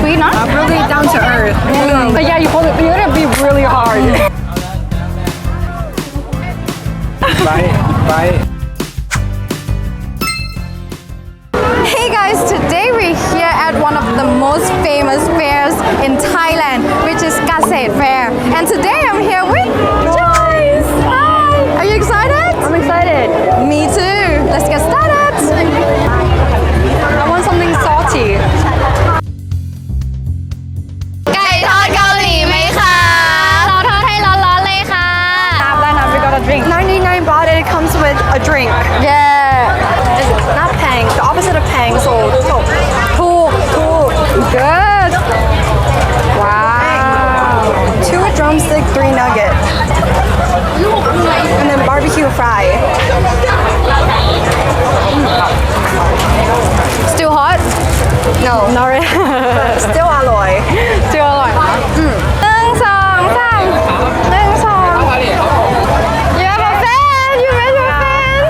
sweet, no? Really down to earth. But yeah, you gotta be really hard. Bye. Hey guys, today we're here at one of the most famous fairs in Thailand, which is Kaset Fair. And today I'm here with Joyce. Hi. Are you excited? I'm excited. Me too. Let's get started. I want something salty. ไก่ทอดเกาหลีไหมคะเราทอดให้ร้อนๆเลยค่ะ We got a drink. 99 baht and it comes with a drink. Yeah. It's not pang, the opposite of pang, so top. Good. Wow. 2 drumstick, 3 nugget. And then barbecue fry. Still hot? No, Not really. still alloy. Still อร่อยนะ1 2 3 1 2 You have a fan. You met your fan.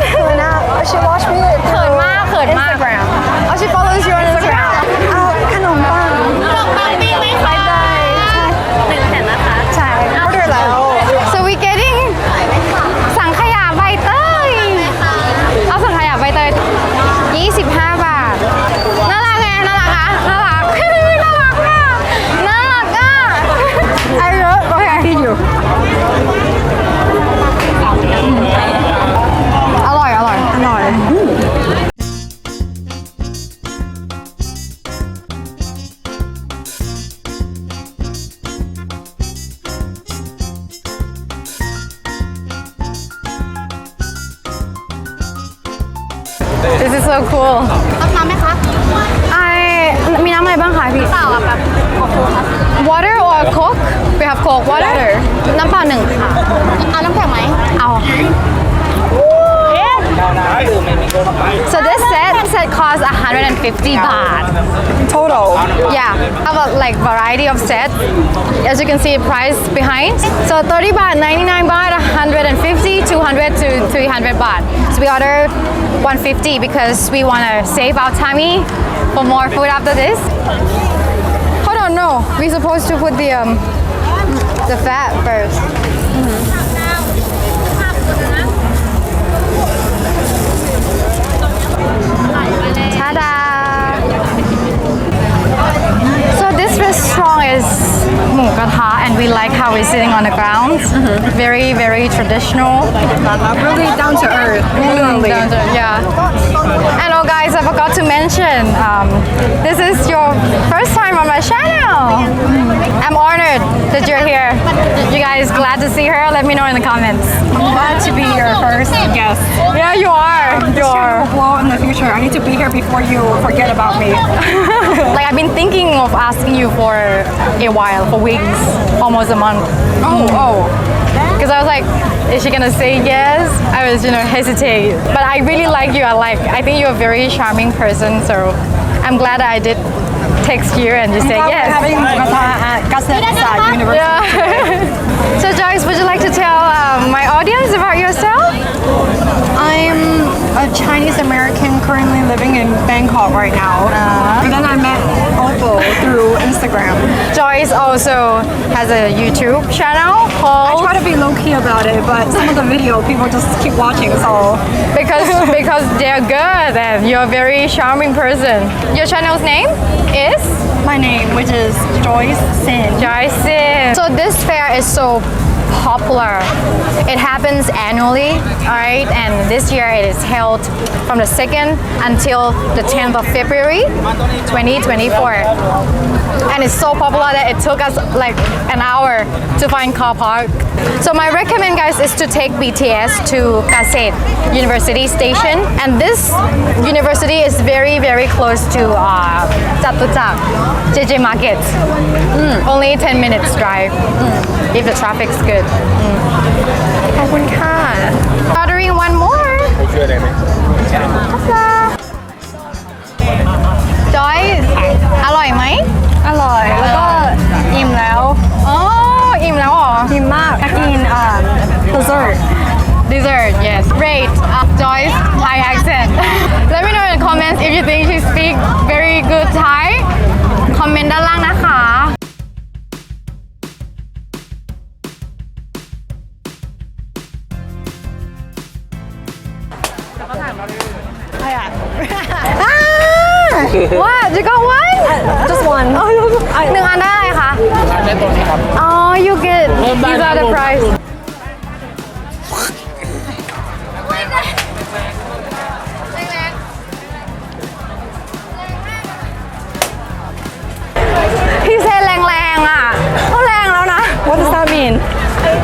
She watched me เขินมาก Instagram. Oh, she follows you on Instagram. ขนมปัง ปังปิ้งไหมคะ1 แผ่นนะคะ ใช่ order แล้ว So we getting สังขยาใบเตยเอาสังขยาใบเตย25 บาทน่ารักไงน่ารักอะน่ารักน่ารักอะน่ารักอะไอ้เยอะโอเค feed you. อร่อยอร่อย อร่อย This is so cool รับน้ำไหมคะมีน้ำอะไรบ้างคะพี่เปล่าแบบ Water or Coke We have Coke Water น้ำเปล่า1ค่ะเอาน้ำแข็งไหมเอา So this set costs 150 baht total. Yeah, have a like variety of sets. As you can see, price behind. So 30 baht, 99 baht, 150, 200 to 300 baht. So we order 150 because we want to save our tummy for more food after this. Hold on, no, we're supposed to put the fat first. Ta-da! So this restaurant is หมูกระทะ and we like how we're sitting on the ground. Very, very traditional. Really down to earth. Literally. Yeah. And oh guys, I forgot to mention, this is your first time on my channel. I'm honored that you're here. You guys glad to see her? Let me know in the comments. I'm glad to be your first guest. Yeah, you are. You are. Well, in the future, I need to be here before you forget about me. Like I've been thinking of asking you for a while, for weeks, almost a month. Oh. Because I was like, is she gonna say yes? I was, hesitate. But I really like you. I think you're a very charming person. So I'm glad I did text you and you say yes. We're having at Kasetsart University. Yeah. So Joyce, would you like to tell my audience about yourself? I'm a Chinese American currently living in Bangkok right now. And then I met Oppo through Instagram. Joyce also has a YouTube channel I called try to be low key about it, but some of the video people just keep watching, so because they're good and you're a very charming person. Your channel's name is my name, which is Joyce Sin. Joyce Sin. So this fair is so popular. It happens annually, alright, and this year it is held from the 2nd until the 10th of February 2024. And it's so popular that it took us like an hour to find car park. So my recommend guys is to take BTS to Kaset University station, and this university is very very close to Jatuchak JJ Market. Only 10 minutes drive if the traffic's good. ขอบคุณค่ะ Ordering one more. Joyce อร่อยไหม อร่อย แล้วก็อิ่มแล้ว อ๋ออิ่มแล้วเหรอ อิ่มมากกินdessert. Dessert, yes. Great. Joyce, Thai accent. Let me know in the comments if you think she speaks very good Thai. อมเมนต์ด้านล่างนะคะ What? You got one? Just one. หนึ่งอันได้อะไรคะ ได้ตัวนี้ครับ อ๋อ you get these are the priceพี่เซนแรงๆอ่ะเขาแรงแล้วนะ What does that mean?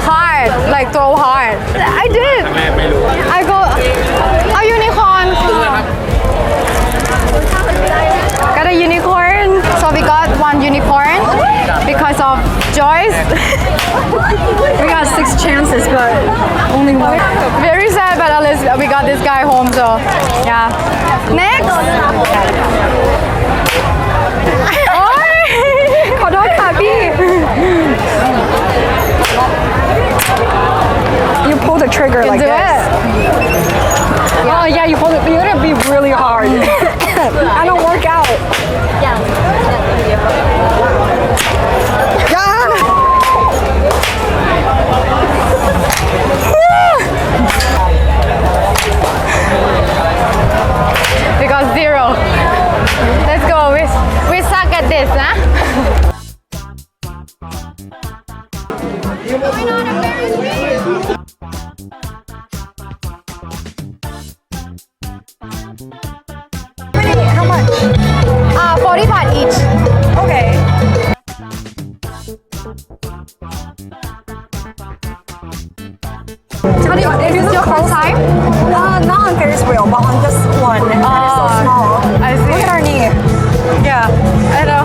hard like throw hard I did แม่ไม่รู้ I go เอา unicorn ค่ะ got a unicorn so we got one unicorn because of Joyce We got 6 chances, but only one. very sad but at least we got this guy home so yeah next โอ๊ยขอโทษค่ะพี่ You pull the trigger like do this. it Oh yeah, you pull it, but you gotta be really hard. I don't work out. Yeah. we got 0 let's go we suck at this นะ How much? 40 baht each Okay. How do you, is this your first time? Not on Ferris wheel, but on this one. And it's so small. I see. Look at our knee. Yeah, I know.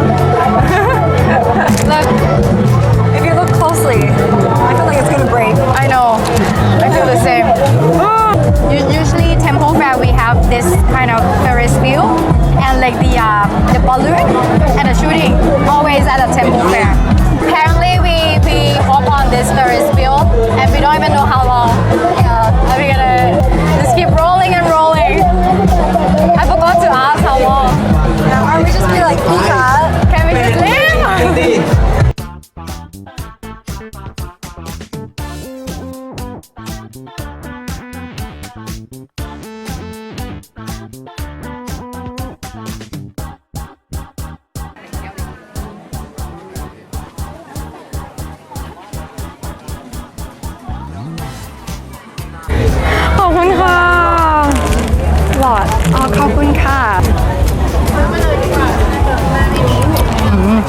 Look, If you look closely, I feel like it's gonna break. I know. I feel the same. Usually, Temple Fair we have this kind of Ferris wheel and like the balloon and the shooting always at a Temple Fair. Apparently, we hop on this Ferris wheel and we don't even know how long. Yeah, and we're gonna just keep rolling and rolling. I forgot to ask how long. Or we just be like, Pika. Can we just leave? ขอบคุณค่ะ หลอด ขอบคุณค่ะ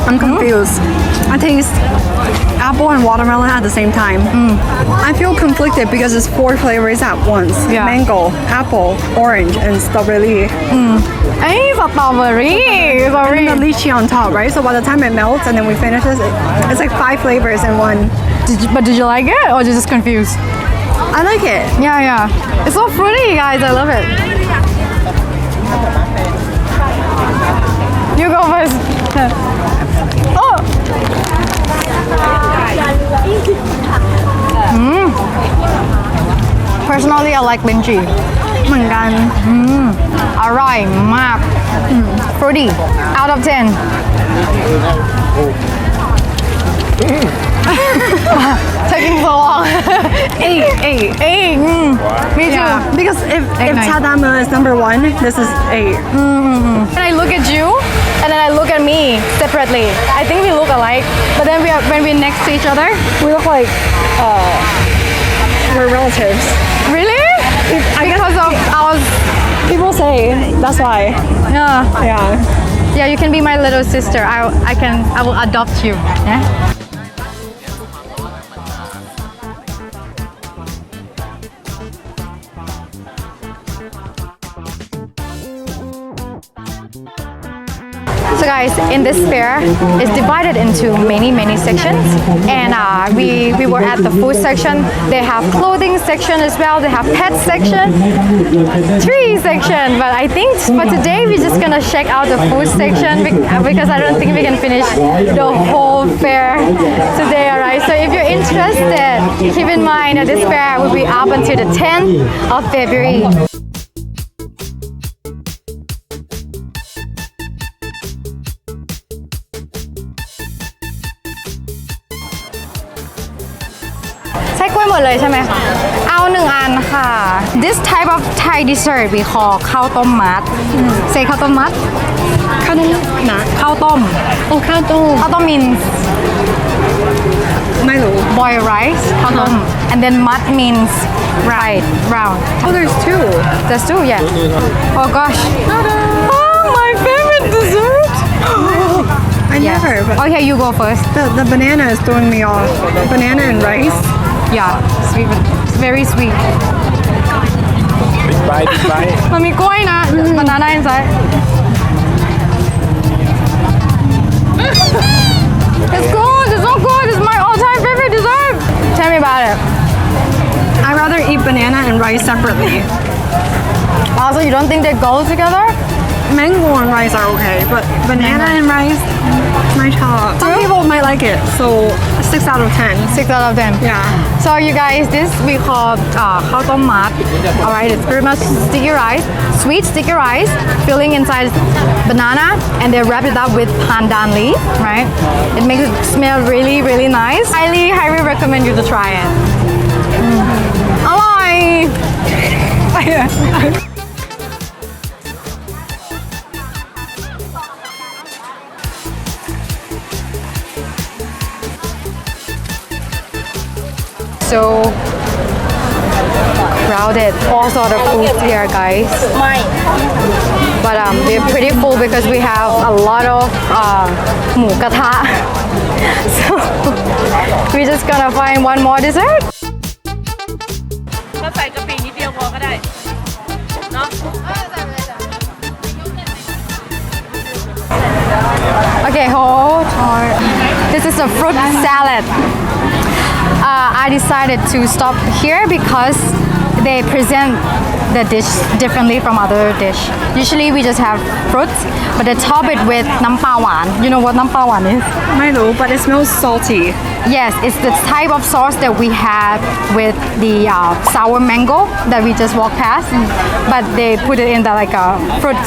I'm confused. I taste apple and watermelon at the same time. I feel conflicted because it's 4 flavors at once. Yeah. Mango, apple, orange, and strawberry. เอ้ยสตรอเบอรี่ And sorry then the lychee on top, right? So by the time it melts and then we finish this, it's like 5 flavors in one. but did you like it or you just confused? I like it. Yeah. It's so fruity, guys. I love it. You go first. Oh. Personally, I like lychee. เหมือนกัน อร่อยมาก fruity out of 10 taking so long 8 me too Yeah, because if nice. Tadama is number 1, this is 8. and I look at you and then I look at me separately I think we look alike but then when we're next to each other We look like we're relatives. really because of our People say that's why. yeah you can be my little sister I will adopt you yeah So guys, in this fair, it's divided into many sections, and we were at the food section. They have clothing section as well. They have pet section, tree section. But I think for today we're just gonna check out the food section because I don't think we can finish the whole fair today. Alright. So if you're interested, keep in mind that this fair will be up until the 10th of February. กล้วยหมดเลยใช่ไหมคะเอา1 อันค่ะ This type of Thai dessert we call ข้าวต้มมัดsay ข้าวต้มมัด ข้าวต้มนะ ข้าวต้ม โอ้ข้าวต้ม ข้าวต้ม means ไม่รู้ boiled rice ข้าวต้ม and then mud means right round Oh there's two there's two yeah oh gosh oh my favorite dessert I never but okay you go first the banana is throwing me off banana and rice yeah sweet it's very sweet Big bite, big bite. มันมีกล้วยนะ banana inside it's good it's so good it's my all-time favorite dessert tell me about it I'd rather eat banana and rice separately also you don't think they go together mango and rice are okay but banana and rice my top some people might like it so 6 out of 10 6 out of 10 yeah so you guys this we call ข้าวต้มมัด alright it's pretty much sticky rice sweet sticky rice filling inside banana and they wrap it up with pandan leaf right it makes it smell really really nice highly recommend you to try it อร่อย so crowded all sort of foods here guys but we're pretty full because we have a lot of หมูกระทะ so we're just gonna find one more dessert ก็ใส่กะปินิดเดียวพอก็ได้เนาะ okay hold on this is a fruit salad I decided to stop here because they present the dish differently from other dish. Usually we just have fruits, but they top it with น้ำปลาหวาน You know what น้ำปลาหวาน is? ไม่รู้ but it smells salty Yes, it's the type of sauce that we had with the sour mango that we just walked past, but they put it in the like a fruit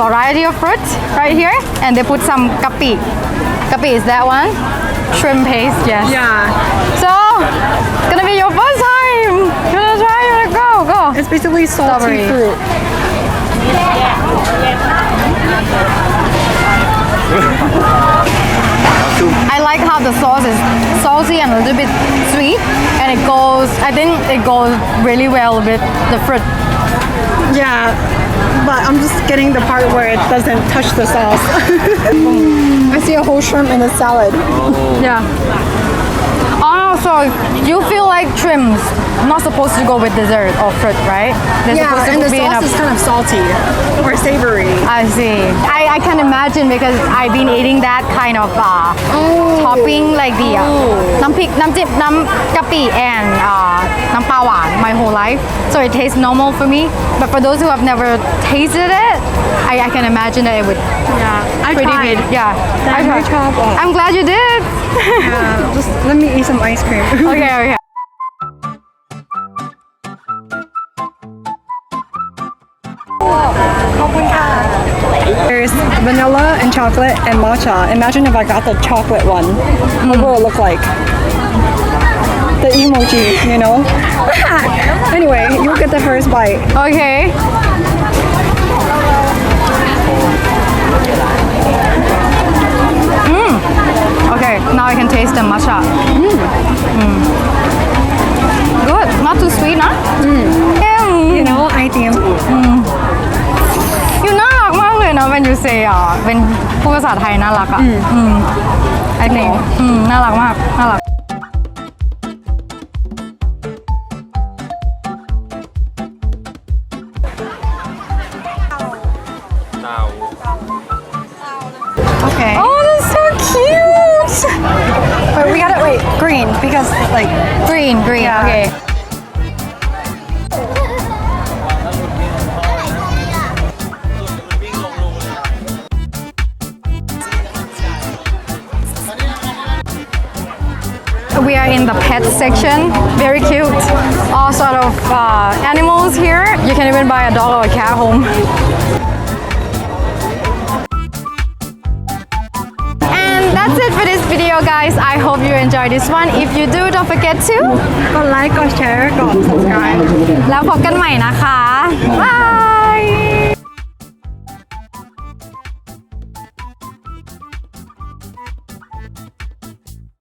variety of fruits right here, and they put some kapi. Kapi is that one? Shrimp paste, yes. yeah So, it's gonna be your first time. You wanna try? You wanna go? it's basically salty Strawberry. fruit I like how the sauce is salty and a little bit sweet, and it goes. I think it goes really well with the fruit. yeah but I'm just getting the part where it doesn't touch the sauce I see a whole shrimp in the salad Yeah. Oh, so you feel like shrimps not supposed to go with dessert or fruit, right? They're yeah supposed to and the be in sauce a is kind of salty or savory I see. I can imagine because I've been eating that kind of topping like the น้ำพริกน้ำจิ้มน้ำกะปิ and น้ำปลาหวาน my whole life. So it tastes normal for me. But for those who have never tasted it, I can imagine that it would yeah I pretty tried good. Yeah. That I my tried. chop off. I'm glad you did. just let me eat some ice cream Okay. There's vanilla and chocolate and matcha. Imagine if I got the chocolate one. What will it look like? The emoji, you know? Anyway, you get the first bite. Okay. Okay, now I can taste the matcha. Good. Not too sweet, huh? You know, I think. You น่ารักมากเลยนะ when you say เป็นพูดภาษาไทยน่ารักอ่ะI think น่ารักมากน่ารัก Okay. Oh, that's so cute. Wait, we gotta wait. Green, because like Green. Yeah. Okay. We are in the pet section. Very cute. All sort of animals here. You can even buy a dog or a cat home. And that's it for this video. video, guys. I hope you enjoy this one. If you do, don't forget to กดไลค์กดแชร์กด subscribe แล้วพบกันใหม่นะคะ บาย